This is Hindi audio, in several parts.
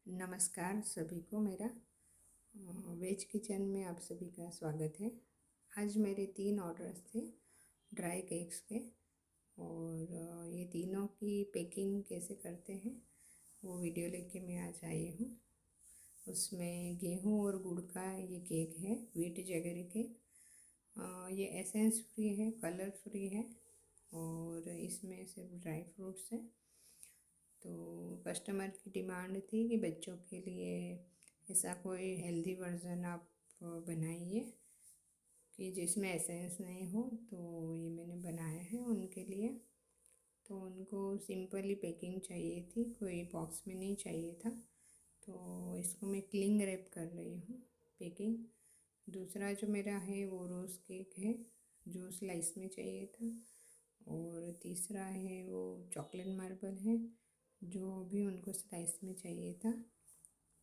नमस्कार सभी को मेरा वेज किचन में आप सभी का स्वागत है। आज मेरे 3 ऑर्डर्स थे ड्राई केक्स के और ये तीनों की पैकिंग कैसे करते हैं वो वीडियो लेके मैं आज आई हूँ। उसमें गेहूँ और गुड़ का ये केक है, व्हीट जैगरी केक। ये एसेंस फ्री है, कलर फ्री है और इसमें सिर्फ ड्राई फ्रूट्स है। तो कस्टमर की डिमांड थी कि बच्चों के लिए ऐसा कोई हेल्दी वर्ज़न आप बनाइए कि जिसमें एसेंस नहीं हो, तो ये मैंने बनाया है उनके लिए। तो उनको सिंपली पैकिंग चाहिए थी, कोई बॉक्स में नहीं चाहिए था। तो इसको मैं क्लिंग रैप कर रही हूँ पैकिंग। दूसरा जो मेरा है वो रोज़ केक है जो स्लाइस में चाहिए था, और तीसरा है वो चॉकलेट मार्बल है जो भी उनको स्लाइस में चाहिए था।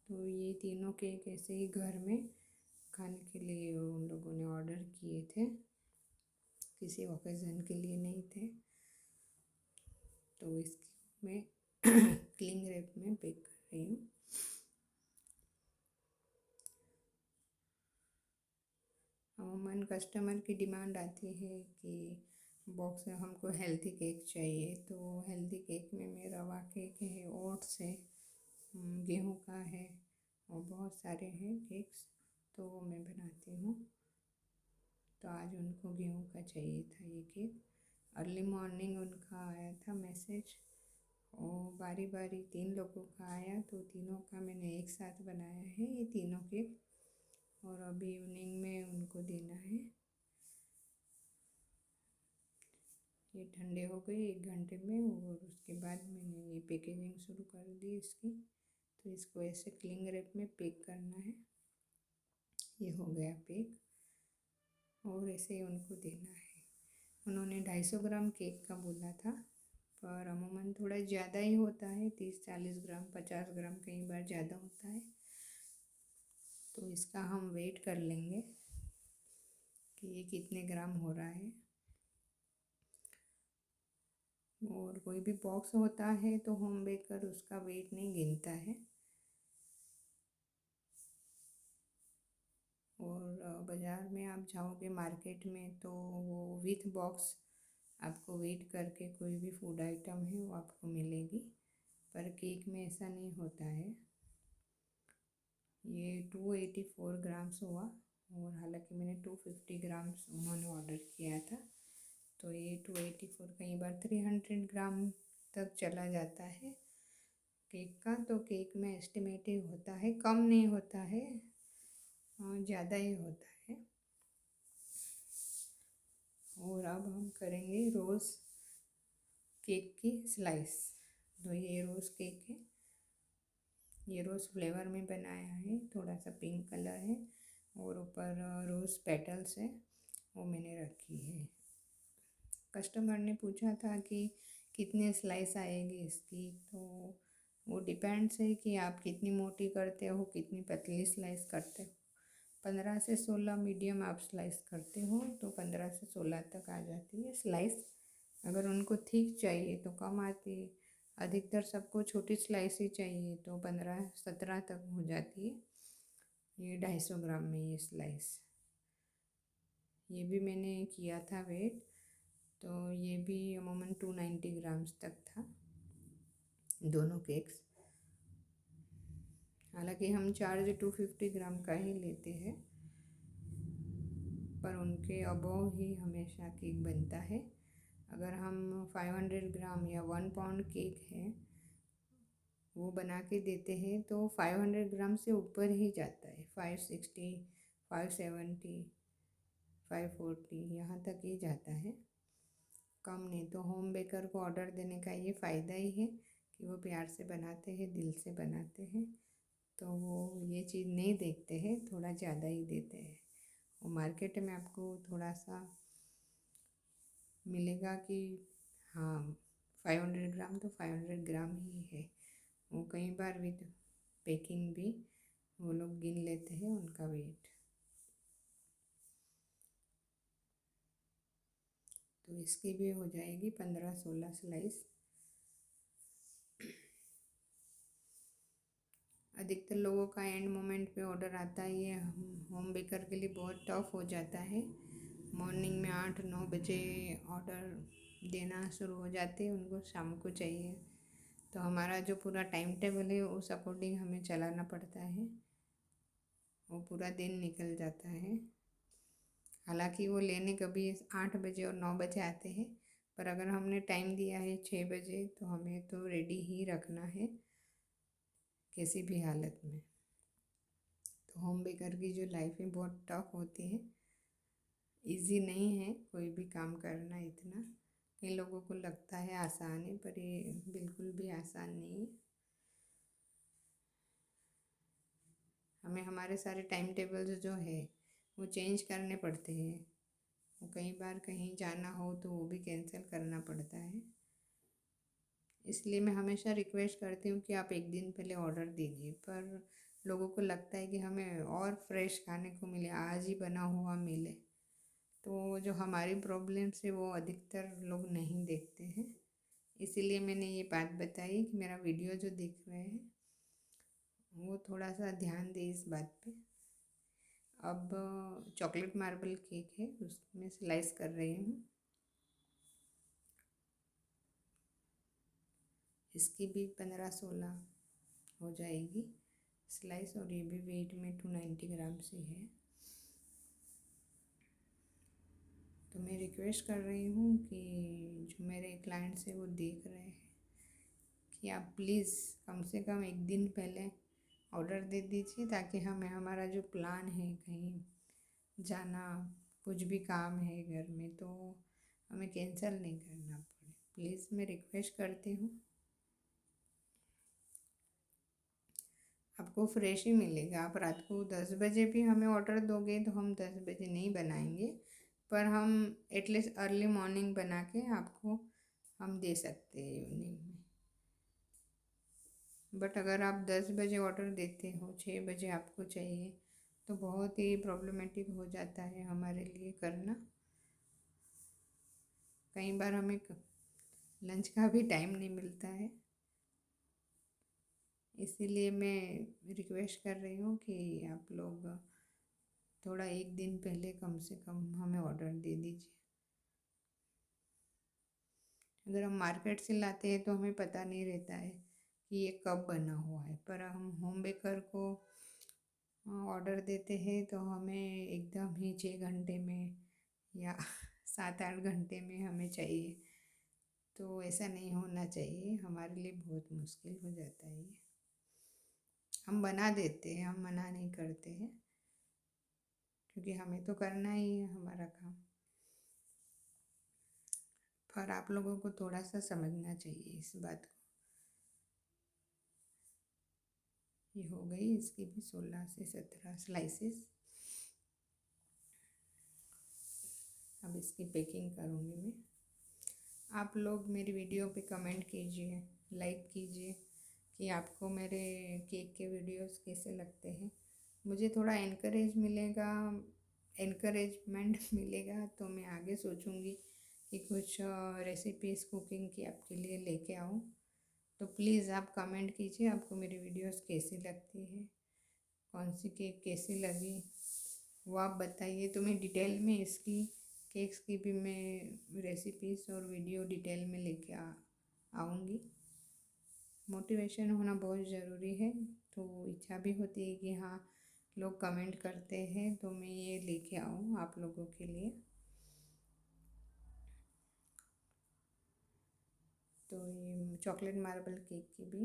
तो ये तीनों केक ऐसे ही घर में खाने के लिए उन लोगों ने ऑर्डर किए थे, किसी ओकेज़न के लिए नहीं थे। तो इसकी मैं क्लिंग रैप में पैक कर रही हूँ। अमूमन कस्टमर की डिमांड आती है कि बॉक्स में हमको हेल्दी केक चाहिए। तो हेल्दी केक में मैं रवा केक है, ओट्स है, गेहूं का है और बहुत सारे हैं केक्स, तो वो मैं बनाती हूँ। तो आज उनको गेहूं का चाहिए था ये केक। अर्ली मॉर्निंग उनका आया था मैसेज और बारी बारी 3 लोगों का आया, तो तीनों का मैंने एक साथ बनाया है ये तीनों केक, और अभी इवनिंग में उनको देना है। ये ठंडे हो गए 1 घंटे में और उसके बाद मैंने ये पैकेजिंग शुरू कर दी इसकी। तो इसको ऐसे क्लिंग रैप में पैक करना है। ये हो गया पैक और ऐसे ही उनको देना है। उन्होंने 250 ग्राम केक का बोला था, पर अमूमन थोड़ा ज़्यादा ही होता है, 30-40 ग्राम 50 ग्राम कई बार ज़्यादा होता है। तो इसका हम वेट कर लेंगे कि ये कितने ग्राम हो रहा है। और कोई भी बॉक्स होता है तो होम बेकर उसका वेट नहीं गिनता है। और बाज़ार में आप जाओगे मार्केट में तो वो विथ बॉक्स आपको वेट करके कोई भी फूड आइटम है वो आपको मिलेगी, पर केक में ऐसा नहीं होता है। ये 284 ग्राम्स हुआ, और हालांकि मैंने 250 ग्राम्स उन्होंने ऑर्डर किया था। तो ये 284 कई बार 300 ग्राम तक चला जाता है केक का। तो केक में एस्टिमेटिव होता है, कम नहीं होता है, ज़्यादा ही होता है। और अब हम करेंगे रोज़ केक की स्लाइस। तो ये रोज़ केक है, ये रोज़ फ्लेवर में बनाया है, थोड़ा सा पिंक कलर है और ऊपर रोज़ पेटल्स है, वो मैंने रखी है। कस्टमर ने पूछा था कि कितने स्लाइस आएगी इसकी, तो वो डिपेंड्स है कि आप कितनी मोटी करते हो, कितनी पतली स्लाइस करते हो। 15 से 16 मीडियम आप स्लाइस करते हो तो 15 से 16 तक आ जाती है स्लाइस। अगर उनको थिक चाहिए तो कम आती है, अधिकतर सबको छोटी स्लाइस ही चाहिए तो 15-17 तक हो जाती है। ये 250 ग्राम में ये स्लाइस, ये भी मैंने किया था वेट, तो ये भी अमूमन 290 ग्राम्स तक था दोनों केक्स। हालांकि हम चार्ज 250 ग्राम का ही लेते हैं, पर उनके अबव ही हमेशा केक बनता है। अगर हम 500 ग्राम या 1 पाउंड केक है वो बना के देते हैं तो 500 ग्राम से ऊपर ही जाता है, 560, 570, 540 यहाँ तक ही जाता है, कम नहीं। तो होम बेकर को ऑर्डर देने का ये फ़ायदा ही है कि वो प्यार से बनाते हैं, दिल से बनाते हैं, तो वो ये चीज़ नहीं देखते हैं, थोड़ा ज़्यादा ही देते हैं। वो मार्केट में आपको थोड़ा सा मिलेगा कि हाँ 500 ग्राम तो 500 ग्राम ही है। वो कई बार विद पैकिंग भी वो लोग गिन लेते हैं उनका वेट। तो इसकी भी हो जाएगी 15-16 स्लाइस। अधिकतर लोगों का एंड मोमेंट पे ऑर्डर आता है। ये होम बेकर के लिए बहुत टफ हो जाता है। मॉर्निंग में 8-9 बजे ऑर्डर देना शुरू हो जाते हैं, उनको शाम को चाहिए। तो हमारा जो पूरा टाइम टेबल है उस अकॉर्डिंग हमें चलाना पड़ता है, वो पूरा दिन निकल जाता है। हालांकि वो लेने कभी 8 बजे और 9 बजे आते हैं, पर अगर हमने टाइम दिया है 6 बजे तो हमें तो रेडी ही रखना है किसी भी हालत में। तो होम बेकर की जो लाइफ है बहुत टफ होती है, इजी नहीं है कोई भी काम करना इतना। कई लोगों को लगता है आसान है, पर ये बिल्कुल भी आसान नहीं है। हमें हमारे सारे टाइम टेबल्स जो है वो चेंज करने पड़ते हैं। वो कई बार कहीं जाना हो तो वो भी कैंसिल करना पड़ता है। इसलिए मैं हमेशा रिक्वेस्ट करती हूँ कि आप एक दिन पहले ऑर्डर दीजिए, पर लोगों को लगता है कि हमें और फ्रेश खाने को मिले, आज ही बना हुआ मिले। तो जो हमारी प्रॉब्लम्स है वो अधिकतर लोग नहीं देखते हैं। इसीलिए मैंने ये बात बताई कि मेरा वीडियो जो देख रहे हैं वो थोड़ा सा ध्यान दें इस बात पे। अब चॉकलेट मार्बल केक है, उसमें स्लाइस कर रही हूँ। इसकी भी 15-16 हो जाएगी स्लाइस, और ये भी वेट में 290 ग्राम से है। तो मैं रिक्वेस्ट कर रही हूँ कि जो मेरे क्लाइंट्स हैं वो देख रहे हैं कि आप प्लीज़ कम से कम एक दिन पहले ऑर्डर दे दीजिए, ताकि हमें हमारा जो प्लान है कहीं जाना, कुछ भी काम है घर में, तो हमें कैंसिल नहीं करना पड़े। प्लीज़ मैं रिक्वेस्ट करती हूँ। आपको फ्रेश ही मिलेगा। आप रात को 10 बजे भी हमें ऑर्डर दोगे तो हम 10 बजे नहीं बनाएंगे, पर हम एटलीस्ट अर्ली मॉर्निंग बना के आपको हम दे सकते हैं इवनिंग में। बट अगर आप 10 बजे ऑर्डर देते हो, 6 बजे आपको चाहिए, तो बहुत ही प्रॉब्लमेटिक हो जाता है हमारे लिए करना। कई बार हमें लंच का भी टाइम नहीं मिलता है। इसीलिए मैं रिक्वेस्ट कर रही हूँ कि आप लोग थोड़ा एक दिन पहले कम से कम हमें ऑर्डर दे दीजिए। अगर हम मार्केट से लाते हैं तो हमें पता नहीं रहता है कि ये कब बना हुआ है, पर हम होम बेकर को ऑर्डर देते हैं तो हमें एकदम ही 6 घंटे में या 7-8 घंटे में हमें चाहिए। तो ऐसा नहीं होना चाहिए, हमारे लिए बहुत मुश्किल हो जाता है ये। हम बना देते हैं, हम मना नहीं करते हैं, क्योंकि हमें तो करना ही है हमारा काम। पर आप लोगों को थोड़ा सा समझना चाहिए इस बात को। ये हो गई इसकी भी 16 से 17 स्लाइसेस। अब इसकी पैकिंग करूँगी मैं। आप लोग मेरी वीडियो पे कमेंट कीजिए, लाइक कीजिए कि आपको मेरे केक के वीडियोस कैसे लगते हैं। मुझे थोड़ा एनकरेजमेंट मिलेगा तो मैं आगे सोचूंगी कि कुछ रेसिपीज़ कुकिंग की आपके लिए लेके आऊँ। तो प्लीज़ आप कमेंट कीजिए आपको मेरी वीडियोस कैसी लगती है, कौन सी केक कैसी लगी, वो आप बताइए। तो मैं डिटेल में इसकी केक्स की भी मैं रेसिपीज़ और वीडियो डिटेल में लेके आऊँगी। मोटिवेशन होना बहुत ज़रूरी है, तो इच्छा भी होती है कि हाँ लोग कमेंट करते हैं तो मैं ये लेके आऊँ आप लोगों के लिए। तो ये चॉकलेट मार्बल केक की भी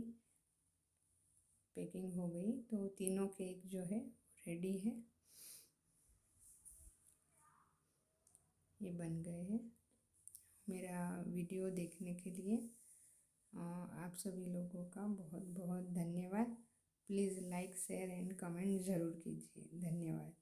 पैकिंग हो गई, तो तीनों केक जो है रेडी है, ये बन गए हैं। मेरा वीडियो देखने के लिए आप सभी लोगों का बहुत बहुत धन्यवाद। Please like share and comment ज़रूर कीजिए। धन्यवाद।